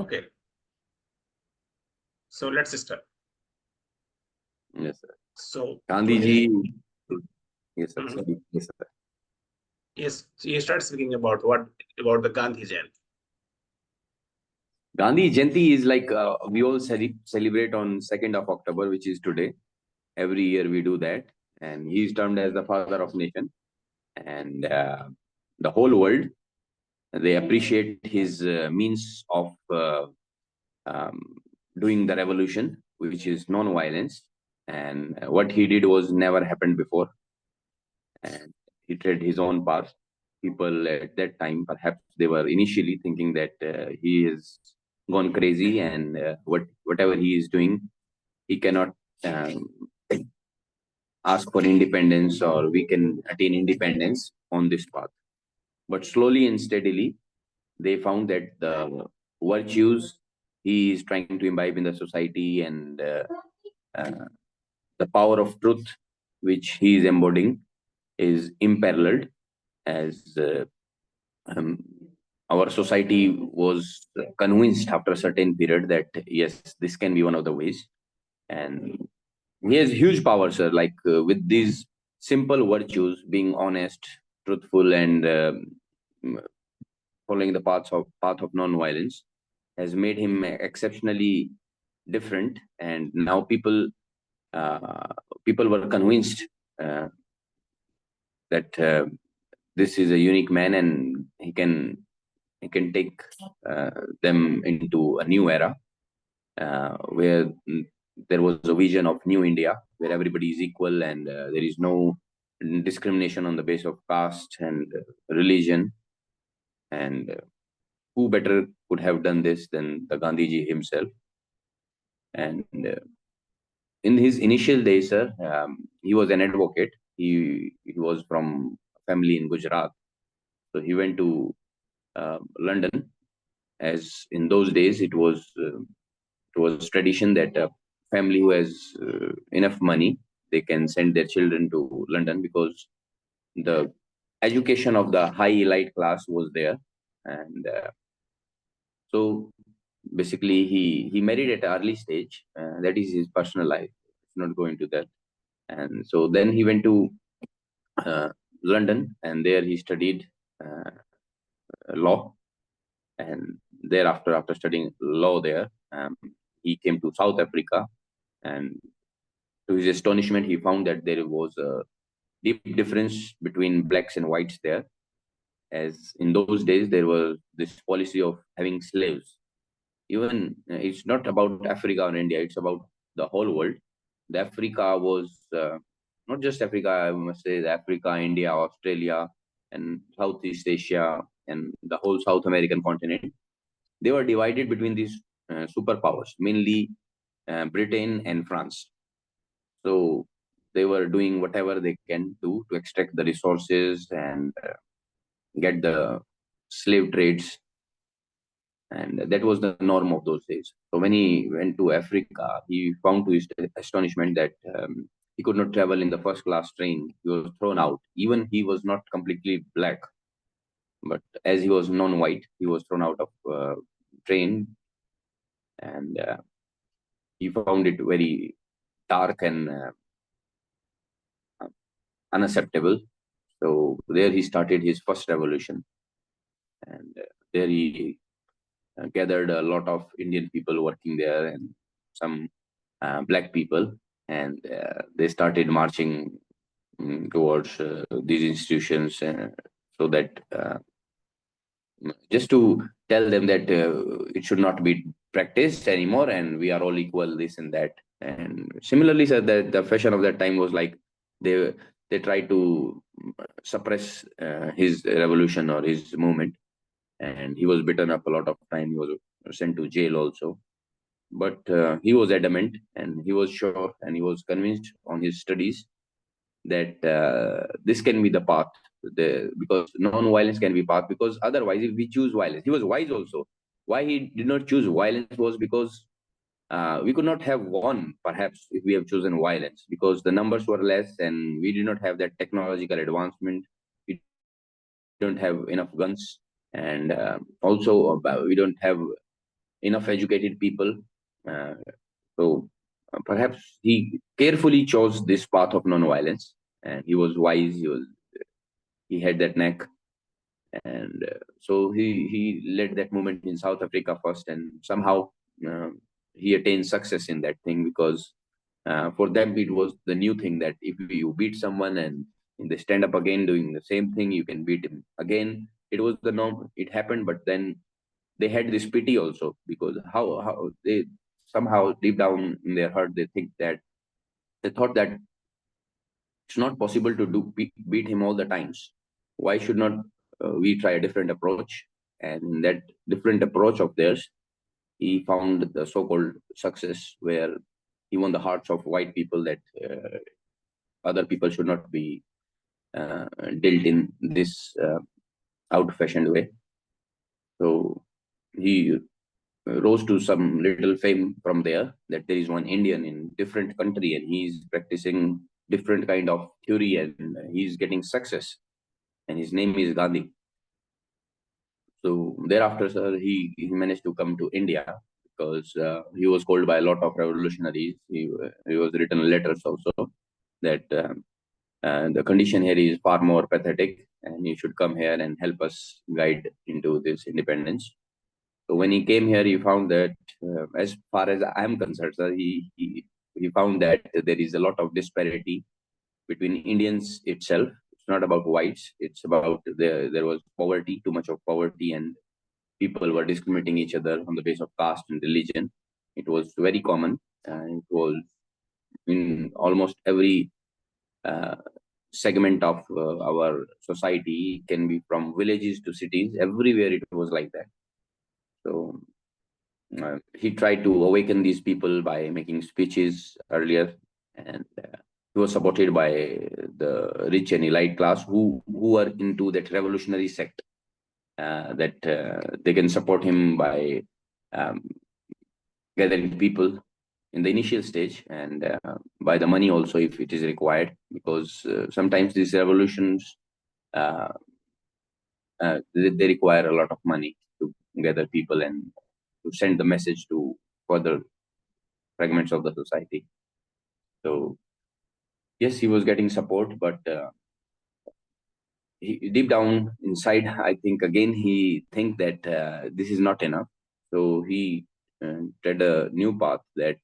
Okay. So let's start. Yes, sir. So Gandhi today, ji. Yes, sir. Mhm. Sorry. Yes, sir. Yes, so you start speaking about what about the Gandhi Jayanti. Gandhi Jayanti is like we all celebrate on 2nd of October, which is today. Every year we do that, and he is termed as the father of nation, and the whole world they appreciate his means of um, doing the revolution, which is non-violence, and what he did was never happened before, and he tread his own path. People at that time, perhaps they were initially thinking that he is gone crazy, and whatever he is doing, he cannot um, ask for independence, or we can attain independence on this path. But slowly and steadily, they found that the virtues he is trying to imbibe in the society, and uh, the power of truth which he is embodying is imparalleled, as um, our society was convinced after a certain period that yes, this can be one of the ways. And he has huge power, sir, like with these simple virtues, being honest, truthful, and following the path of non-violence, has made him exceptionally different. And now uh, people were convinced uh, that this is a unique man, and he can take them into a new era, where there was a vision of new India, where everybody is equal, and there is no discrimination on the base of caste and religion. And who better could have done this than the Gandhiji himself? And in his initial days, sir, he was an advocate. He was from a family in Gujarat, so he went to London, as in those days it was tradition that a family who has enough money, they can send their children to London, because the education of the high elite class was there. And so basically he married at an early stage. That is his personal life. It's not going to that. And so then he went to uh, London, and there he studied uh, law. And thereafter, after studying law there, he came to South Africa. And to his astonishment, he found that there was a deep difference between blacks and whites there, as in those days there was this policy of having slaves. Even it's not about Africa or India, it's about the whole world. The Africa was not just Africa, I must say, the Africa, India, Australia, and Southeast Asia, and the whole South American continent. They were divided between these superpowers, mainly Britain and France. So they were doing whatever they can do to extract the resources and get the slave trades, and that was the norm of those days. So when he went to Africa, he found to his astonishment that he could not travel in the first class train. He was thrown out. Even he was not completely black, but as he was non-white, he was thrown out of train, and he found it very dark and unacceptable. So there he started his first revolution, and there he gathered a lot of Indian people working there, and some black people, and they started marching towards these institutions, so that just to tell them that it should not be practiced anymore, and we are all equal, this and that. And similarly, sir, that the fashion of that time was like they they tried to suppress his revolution or his movement, and he was beaten up a lot of time. He was sent to jail also, but he was adamant, and he was sure, and he was convinced on his studies that this can be the path, because non-violence can be path, because otherwise if we choose violence, he was wise also. Why he did not choose violence was because we could not have won, perhaps, if we have chosen violence, because the numbers were less, and we did not have that technological advancement. We don't have enough guns, and also we don't have enough educated people. Uh, so perhaps he carefully chose this path of non-violence, and he was wise. He had that knack, and so he led that movement in South Africa first, and somehow uh, he attained success in that thing, because for them it was the new thing that if you beat someone and they stand up again doing the same thing, you can beat him again. It was the norm. It happened, but then they had this pity also, because how they somehow deep down in their heart they thought that it's not possible to beat him all the times. Why should not we try a different approach? And in that different approach of theirs, he found the so-called success, where he won the hearts of white people, that other people should not be dealt in this out-fashioned way. So he rose to some little fame from there, that there is one Indian in different country and he's practicing different kind of theory, and he's getting success, and his name is Gandhi. So thereafter, sir, he managed to come to India, because he was called by a lot of revolutionaries. He was written letters also, that the condition here is far more pathetic, and you should come here and help us guide into this independence. So when he came here, he found that, as far as I am concerned, sir, he found that there is a lot of disparity between Indians itself. It's not about whites. It's about there was poverty, too much of poverty, and people were discriminating each other on the basis of caste and religion. It was very common, and it was in almost every uh, segment of our society. It can be from villages to cities. Everywhere it was like that. So he tried to awaken these people by making speeches earlier, and he was supported by the rich and elite class who were into that revolutionary sect, that they can support him by um, gathering people in the initial stage, and by the money also if it is required, because sometimes these revolutions uh, they require a lot of money to gather people and to send the message to further fragments of the society. So yes, he was getting support, but deep down inside, I think again he think that this is not enough. So he tried a new path, that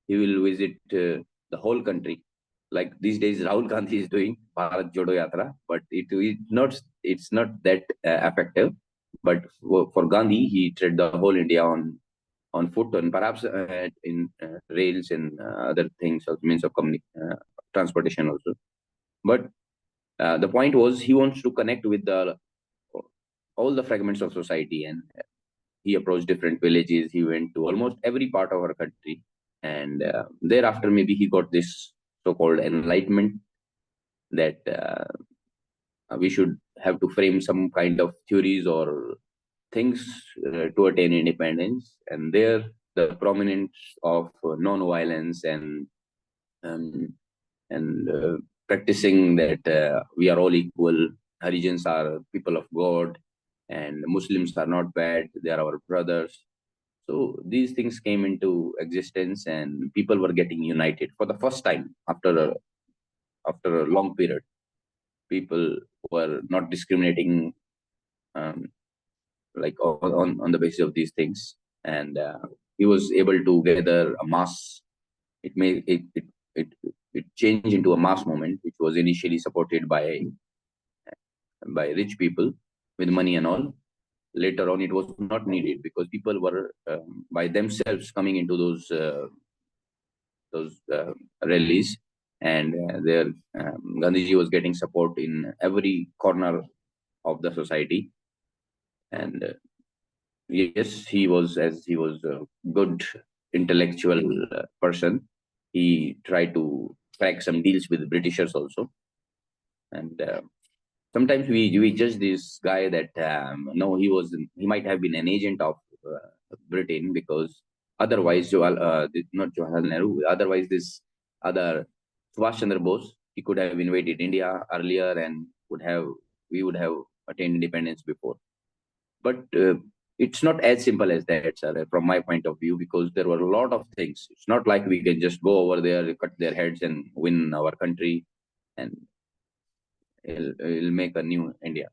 he will visit the whole country. Like these days, Rahul Gandhi is doing Bharat Jodo Yatra, but it's not that effective. But for Gandhi, he tread the whole India on foot, and perhaps in rails and other things, or means of transportation also. But the point was, he wants to connect with all the fragments of society, and he approached different villages. He went to almost every part of our country, and thereafter maybe he got this so-called enlightenment, that we should have to frame some kind of theories or things to attain independence. And there, the prominence of non-violence um, and practicing that we are all equal. Harijans are people of God, and Muslims are not bad. They are our brothers. So these things came into existence, and people were getting united for the first time after a long period. People were not discriminating, um, like on the basis of these things, and he was able to gather a mass. It made it it changed into a mass movement, which was initially supported by rich people with money and all. Later on, it was not needed, because people were by themselves coming into those rallies, and there Gandhiji was getting support in every corner of the society. And yes, he was a good intellectual person. He tried to crack some deals with Britishers also, and sometimes we judge this guy that no, he might have been an agent of Britain, because otherwise not Jawaharlal Nehru, otherwise this other Subhash Chandra Bose, he could have invaded India earlier, and we would have attained independence before. But it's not as simple as that, sir, from my point of view, because there were a lot of things. It's not like we can just go over there, cut their heads, and win our country, and it'll make a new India.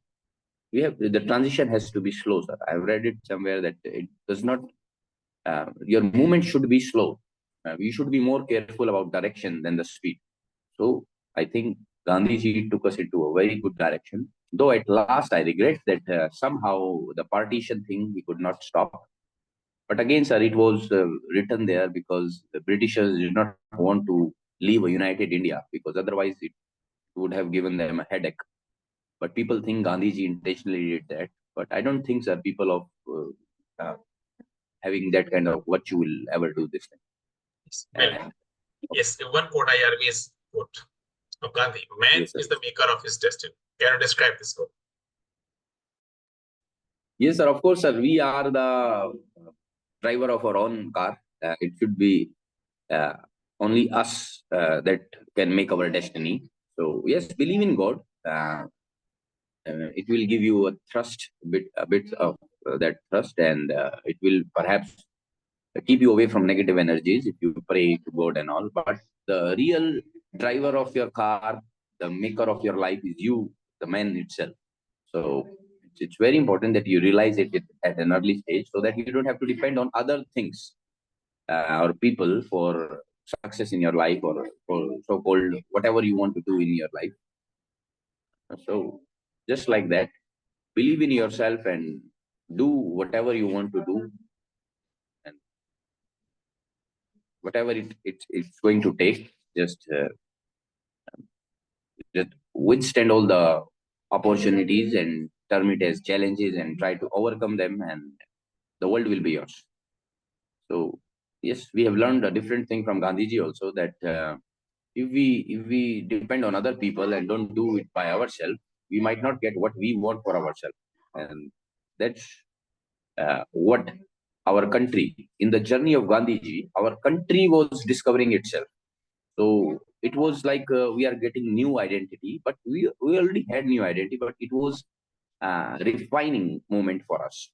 We have the transition has to be slow, sir. I've read it somewhere that it does not. Your movement should be slow. We should be more careful about direction than the speed. So I think Gandhiji took us into a very good direction. Though at last I regret that somehow the partition thing we could not stop. But again, sir, it was written there because the Britishers did not want to leave a united India, because otherwise it would have given them a headache. But people think Gandhiji intentionally did that. But I don't think, sir, people of having that kind of virtue will ever do this thing. Yes. Well, And yes, one quote I always quote of Gandhi: "Man yes, sir. is the maker of his destiny." Can you describe this quote? Yes, sir. Of course, sir. We are the driver of our own car. It should be uh, only us that can make our destiny. So yes, believe in God. It will give you a bit of that thrust, and it will perhaps keep you away from negative energies if you pray to God and all. But the real driver of your car, the maker of your life, is you, the man itself. So it's very important that you realize it at an early stage, so that you don't have to depend on other things or people for success in your life, or for so-called whatever you want to do in your life. So just like that, believe in yourself and do whatever you want to do, and whatever it's going to take. Just withstand all the opportunities and term it as challenges and try to overcome them, and the world will be yours. So yes, we have learned a different thing from Gandhiji also, that if we depend on other people and don't do it by ourselves, we might not get what we want for ourselves. And that's what our country, in the journey of Gandhiji, our country was discovering itself. So it was like we are getting new identity, but we already had new identity, but it was refining moment for us.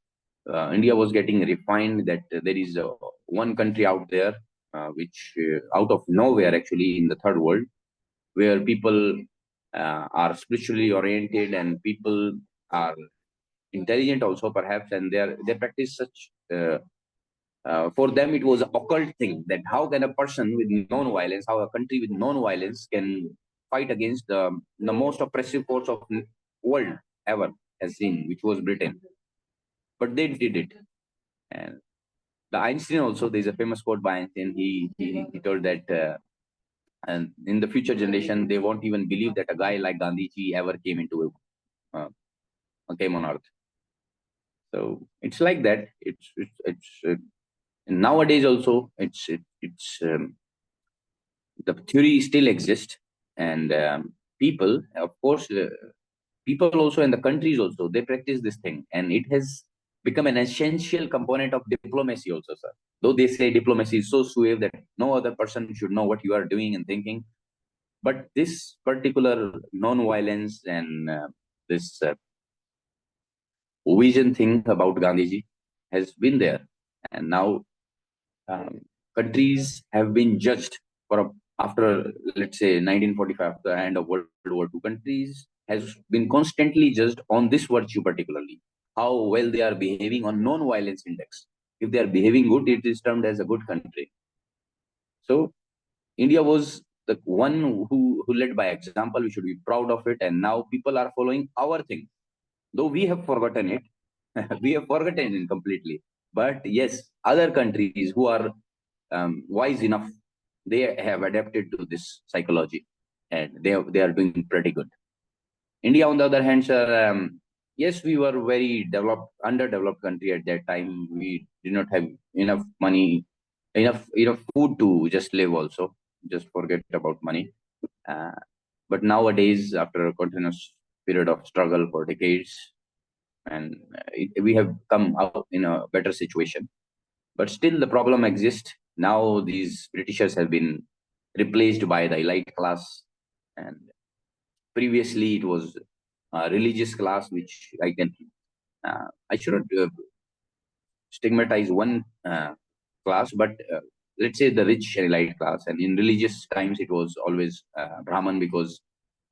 India was getting refined, that there is one country out there, which out of nowhere, actually, in the third world, where people are spiritually oriented, and people are intelligent also, perhaps, and they practice such. For them, it was an occult thing, that how can a person with non-violence, how a country with non-violence can fight against the most oppressive force of world ever has seen, which was Britain. But they did it. And the Einstein also, there's a famous quote by Einstein. He told that and in the future generation, they won't even believe that a guy like Gandhiji ever uh, came on earth. So it's like that. It's nowadays also it's the theory still exists, and people, of course, people also, and the countries also, they practice this thing, and it has become an essential component of diplomacy also, sir. Though they say diplomacy is so suave that no other person should know what you are doing and thinking, but this particular non-violence and this vision thing about Gandhiji has been there, and now um, countries have been judged after, let's say, 1945, the end of World War II. Countries has been constantly judged on this virtue, particularly how well they are behaving on non-violence index. If they are behaving good, it is termed as a good country. So India was the one who led by example. We should be proud of it, and now people are following our thing. Though we have forgotten it, we have forgotten it completely. But yes, other countries who are wise enough, they have adapted to this psychology, and they are doing pretty good. India, on the other hand, sir, yes, we were very underdeveloped country at that time. We did not have enough money, enough food to just live. Also, just forget about money. Uh, but nowadays, after a continuous period of struggle for decades, and we have come out in a better situation. But still, the problem exists. Now, these Britishers have been replaced by the elite class, and previously it was a religious class, which I shouldn't. stigmatize one class, but let's say the rich elite class. And in religious times, it was always Brahman, because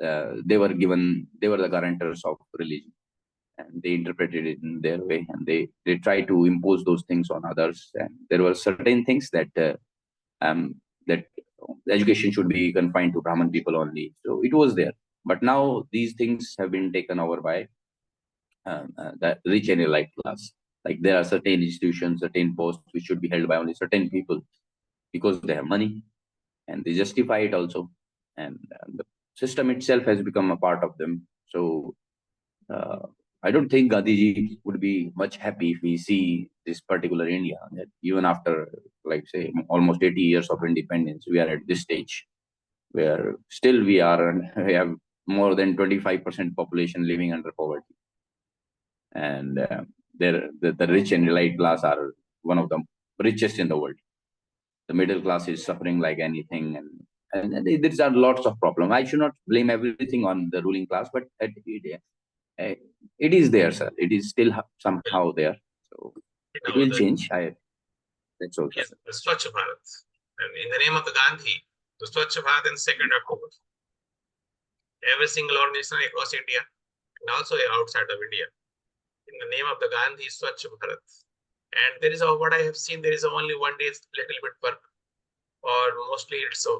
they were the guarantors of religion, and they interpreted it in their way, and they try to impose those things on others. And there were certain things that education should be confined to Brahman people only. So it was there. But now these things have been taken over by the rich and elite class. Like there are certain institutions, certain posts which should be held by only certain people because they have money, and they justify it also. And the system itself has become a part of them. So uh, I don't think Gandhiji would be much happy if we see this particular India, that even after, like, say, almost 80 years of independence, we are at this stage where still we have more than 25% population living under poverty. And the rich and elite class are one of the richest in the world. The middle class is suffering like anything, and there are lots of problems. I should not blame everything on the ruling class, but uh, it is there, sir. It is still somehow there. So You it know, will change. That's all, sir. yes, the Swachh Bharat. And in the name of the Gandhi, the Swachh Bharat in 2nd October. Every single organization across India and also outside of India, in the name of the Gandhi Swachh Bharat. And there is what I have seen, there is only one day's little bit work, or mostly it's a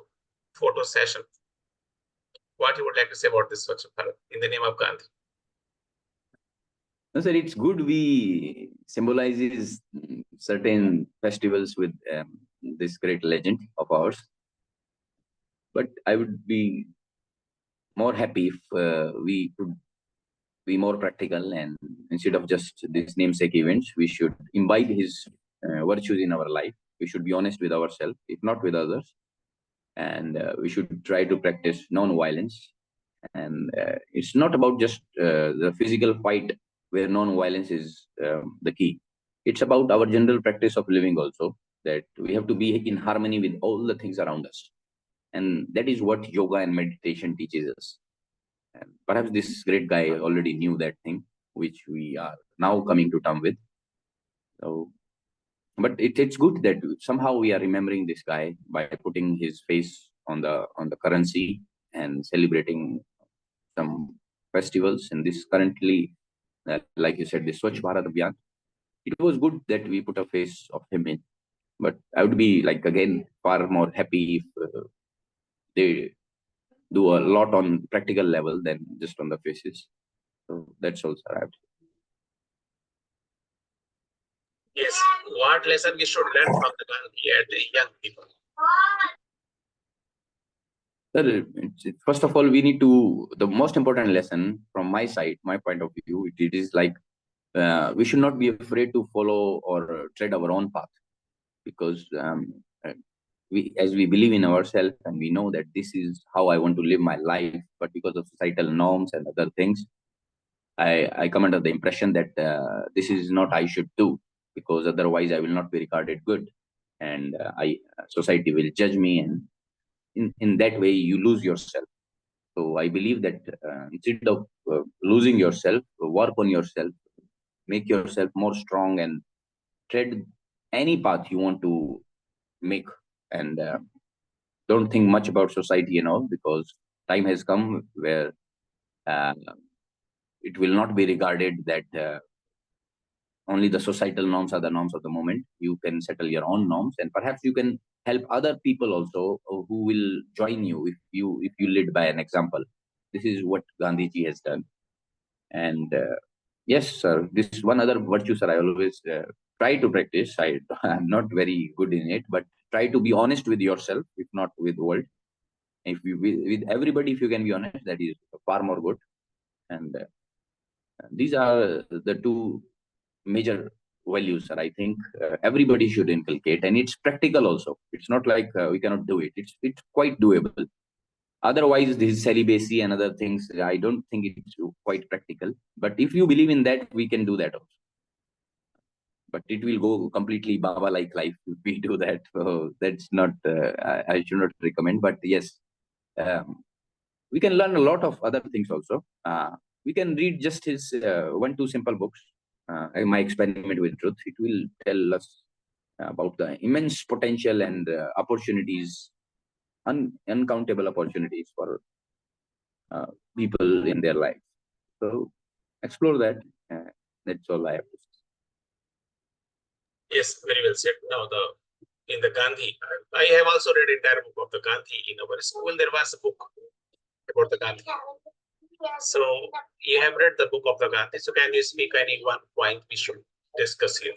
photo session. What you would like to say about this Swachh Bharat in the name of Gandhi? No, sir, it's good we symbolizes certain festivals with this great legend of ours. But I would be more happy if we could be more practical, and instead of just these namesake events, we should imbibe his virtues in our life. We should be honest with ourselves, if not with others, and we should try to practice non-violence. And it's not about just the physical fight where non-violence is the key. It's about our general practice of living also, that we have to be in harmony with all the things around us. And that is what yoga and meditation teaches us. And perhaps this great guy already knew that thing, which we are now coming to term with. So, but it's good that somehow we are remembering this guy by putting his face on the currency and celebrating some festivals. And this currently, like you said, the Swachh Bharat Abhiyan, it was good that we put a face of him in. But I would be like, again, far more happy if they do a lot on practical level than just on the faces. So that's also right. Yes, what lesson we should learn from the Gandhi at the young people? Sir, first of all, we need to, the most important lesson from my side, my point of view, it is like we should not be afraid to follow or tread our own path, because as we believe in ourselves and we know that this is how I want to live my life, but because of societal norms and other things, I come under the impression that this is not I should do, because otherwise I will not be regarded good, and society will judge me, and in that way you lose yourself. So I believe that instead of losing yourself, work on yourself, make yourself more strong, and tread any path you want to make, and don't think much about society and all, because time has come where uh, it will not be regarded that only the societal norms are the norms of the moment. You can settle your own norms, and perhaps you can help other people also who will join you if you lead by an example. This is what Gandhiji has done. And yes, sir, this one other virtue, sir, I always try to practice. I'm not very good in it, but try to be honest with yourself, if not with the world. If you with everybody, if you can be honest, that is far more good. And these are the two major values, sir. I think everybody should inculcate, and it's practical also. It's not like we cannot do it. It's quite doable. Otherwise, this celibacy and other things, I don't think it's quite practical. But if you believe in that, we can do that also. But it will go completely Baba-like life if we do that. So that's not, I should not recommend. But yes, we can learn a lot of other things also. We can read just his 1-2 simple books. my experiment with truth, it will tell us about the immense potential and opportunities, uncountable opportunities for uh, people in their life. So explore that. That's all I have to say. Yes, very well said. Now, in the Gandhi, I have also read entire book of the Gandhi. In our school, there was a book about the Gandhi. So you have read the book of the Gandhi. So can you speak any one point we should discuss here?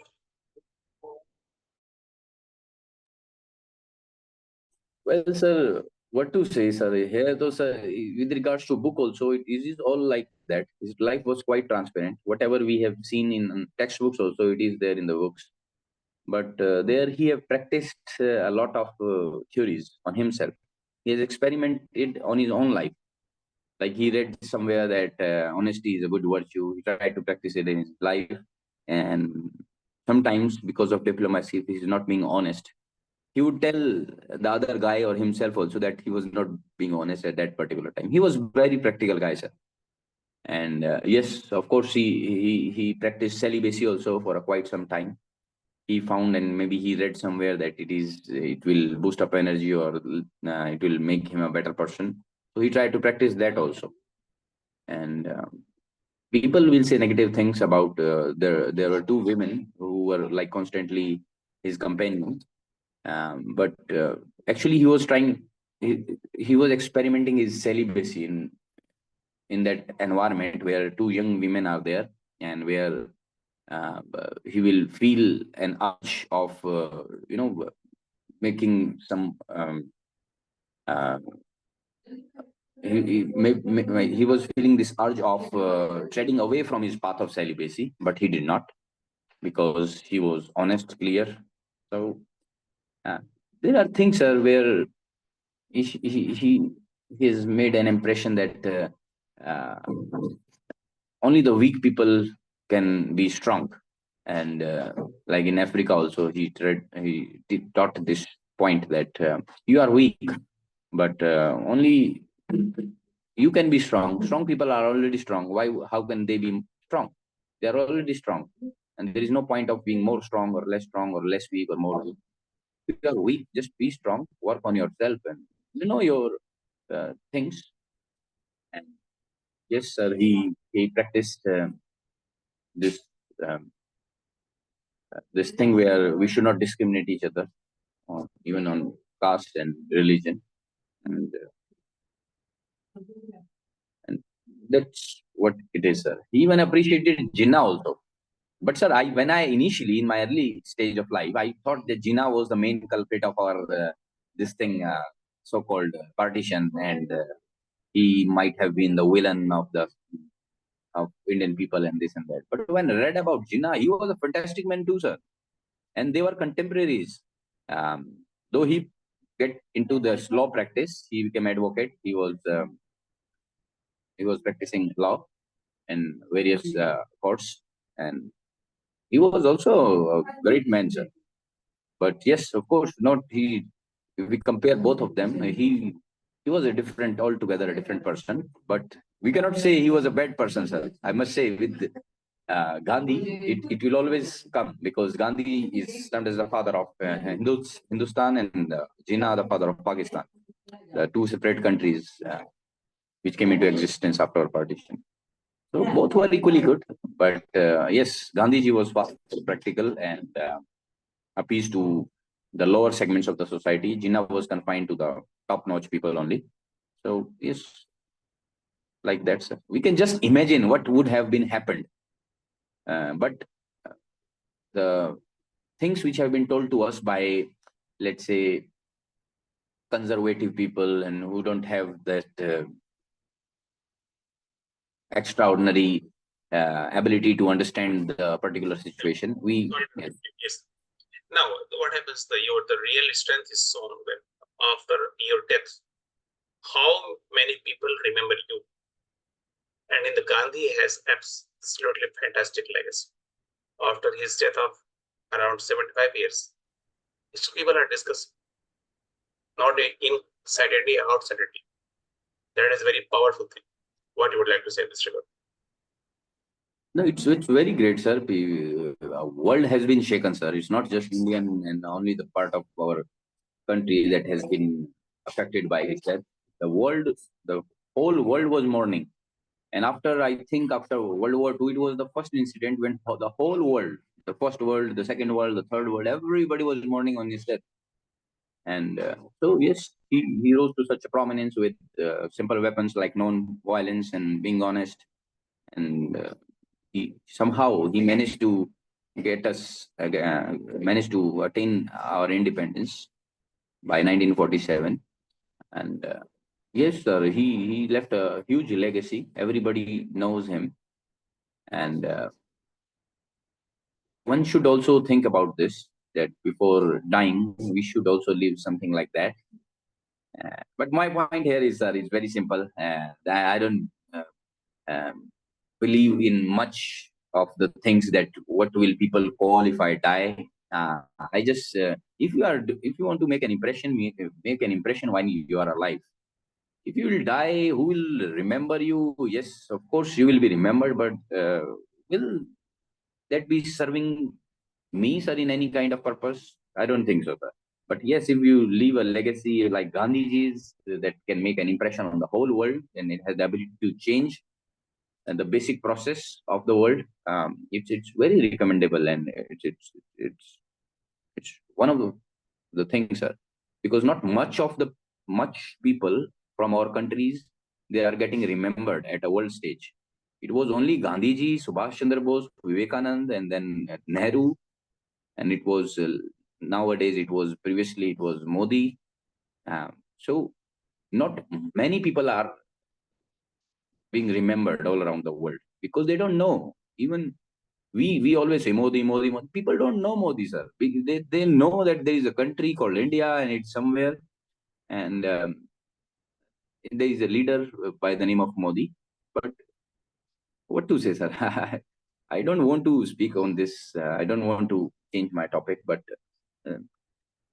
Well, sir, what to say, sir? Here, though, sir, with regards to book also, it is all like that. His life was quite transparent. Whatever we have seen in textbooks also, it is there in the books. But there he have practiced a lot of theories on himself. He has experimented on his own life. Like he read somewhere that honesty is a good virtue. He tried to practice it in his life. And sometimes because of diplomacy, if he's not being honest, he would tell the other guy or himself also that he was not being honest at that particular time. He was very practical guy, sir. And yes, of course, he practiced celibacy also for quite some time. He found, and maybe he read somewhere that it will boost up energy, or it will make him a better person. So he tried to practice that also. And people will say negative things about there were two women who were like constantly his companions. But actually he was trying, he was experimenting his celibacy in that environment where two young women are there, and where he will feel an urge of making some uh, he was feeling this urge of treading away from his path of celibacy, but he did not, because he was honest, clear. So uh, there are things, sir, where he has made an impression that only the weak people can be strong. And like in Africa also, taught this point that you are weak, but only you can be strong. Strong people are already strong. Why? How can they be strong? They are already strong, and there is no point of being more strong or less weak or more weak. If you are weak, just be strong. Work on yourself, and you know your things. And yes, sir, he practiced this um, this thing where we should not discriminate each other, even on caste and religion, and and that's what it is, sir. He even appreciated Jinnah also. But sir, I when I initially in my early stage of life, I thought that Jinnah was the main culprit of our this thing, so-called partition, and he might have been the villain of Indian people and this and that. But when I read about Jinnah, he was a fantastic man too, sir, and they were contemporaries. Though he get into the law practice, he became advocate. He was practicing law in various courts, and he was also a great man, sir. But yes, of course, not he. If we compare both of them, he was a different, altogether a different person. But we cannot say he was a bad person, sir. I must say, with Gandhi, it will always come, because Gandhi is termed as the father of Hindustan, and Jinnah the father of Pakistan, the two separate countries which came into existence after partition. So both were equally good, but yes, Gandhiji was fast, practical, and appeased to the lower segments of the society. Jinnah was confined to the top-notch people only. So yes, like that, sir. We can just imagine what would have been happened. But the things which have been told to us by, let's say, conservative people, and who don't have that extraordinary ability to understand the particular situation, yes. Yes. Now, what happens? The real strength is shown when after your death. How many people remember you? And in the Gandhi has absolutely fantastic legacy. After his death of around 75 years, people are discussing, not inside India, outside India. That is a very powerful thing. What you would like to say, Mr. Gandhi? No, it's very great, sir. World has been shaken, sir. It's not just Indian and only the part of our country that has been affected by his death. The world, the whole world was mourning. And after, I think, after World War II, it was the first incident when the whole world, the first world, the second world, the third world, everybody was mourning on his death. And so, yes, he rose to such a prominence with simple weapons like non-violence and being honest. And he somehow he managed to get us, managed to attain our independence by 1947. And yes, sir, he left a huge legacy. Everybody knows him. And one should also think about this, that before dying, we should also leave something like that. But my point here is that it's very simple. I don't um, believe in much of the things that what will people call if I die. I just if you want to make an impression, make an impression when you are alive. If you will die, who will remember you? Yes, of course you will be remembered, but will that be serving me, sir, in any kind of purpose? I don't think so, sir. But yes, if you leave a legacy like Gandhiji's that can make an impression on the whole world, and it has the ability to change and the basic process of the world, it's very recommendable, and it's one of the things, sir, because not much people from our countries, they are getting remembered at a world stage. It was only Gandhiji, Subhash Chandra Bose, Vivekanand, and then Nehru, and it was nowadays it was Modi. So not many people are being remembered all around the world because they don't know. Even we always say Modi, Modi, Modi. People don't know Modi, sir. They know that there is a country called India and it's somewhere, and there is a leader by the name of Modi. But what to say, sir? I don't want to speak on this. I don't want to change my topic, but uh,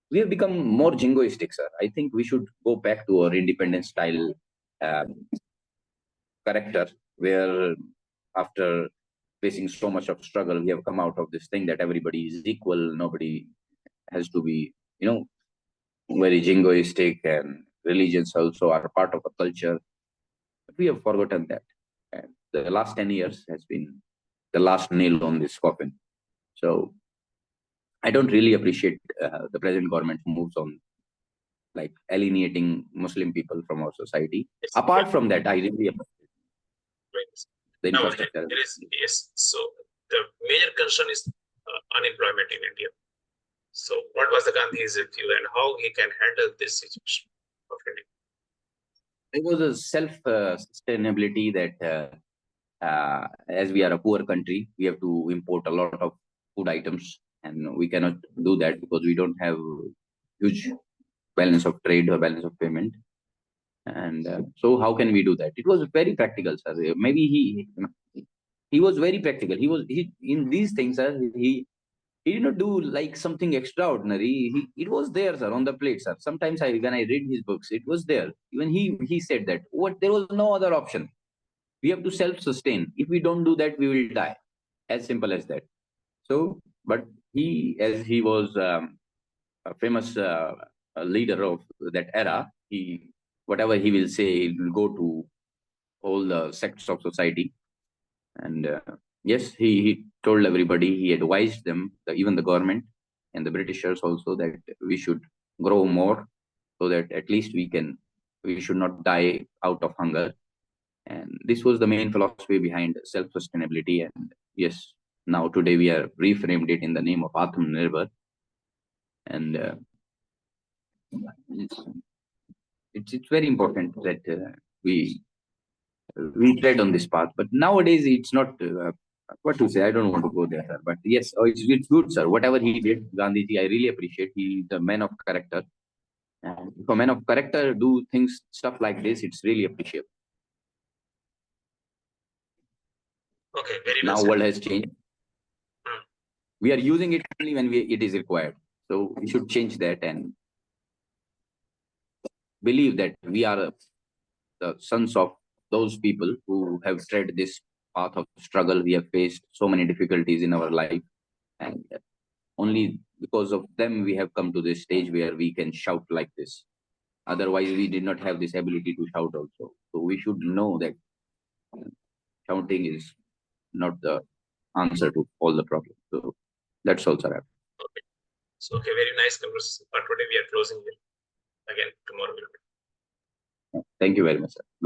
we have become more jingoistic, sir. I think we should go back to our independent style um, character, where after facing so much of struggle, we have come out of this thing that everybody is equal. Nobody has to be, very jingoistic, and religions also are part of a culture. But we have forgotten that. And the last 10 years has been the last nail on this coffin. So I don't really appreciate the present government moves on like alienating Muslim people from our society. Yes, Apart from that, I really appreciate right. the Now, infrastructure. there is, yes. So the major concern is unemployment in India. So what was the Gandhi's view and how he can handle this situation of India? It was a self sustainability that as we are a poor country, we have to import a lot of food items, and we cannot do that because we don't have huge balance of trade or balance of payment. And so, how can we do that? It was very practical, sir. Maybe he was very practical. He in these things, sir. He did not do like something extraordinary. It was there, sir, on the plate, sir. Sometimes when I read his books, it was there. Even he said that what there was no other option. We have to self-sustain. If we don't do that, we will die. As simple as that. So, but as he was a famous leader of that era, whatever he will say, it will go to all the sects of society. And yes, he told everybody, he advised them, even the government and the Britishers also, that we should grow more so that at least we should not die out of hunger. And this was the main philosophy behind self-sustainability. And yes, now today we are reframed it in the name of Atmanirbhar. And it's, it's very important that we tread on this path. But nowadays it's not what to say. I don't want to go there, sir. But yes, it's good, sir. Whatever he did, Gandhiji, I really appreciate. He's a man of character. And if a man of character do things stuff like this, it's really appreciable. Okay, very Now well world said. has changed. We are using it only when it is required. So we should change that and believe that we are the sons of those people who have tread this path of struggle. We have faced so many difficulties in our life, and only because of them we have come to this stage where we can shout like this. Otherwise, we did not have this ability to shout also. So we should know that shouting is not the answer to all the problems. So that's also happened. Okay. So, okay, very nice conversation. But today we are closing here. Again, tomorrow we'll Thank you very much, sir.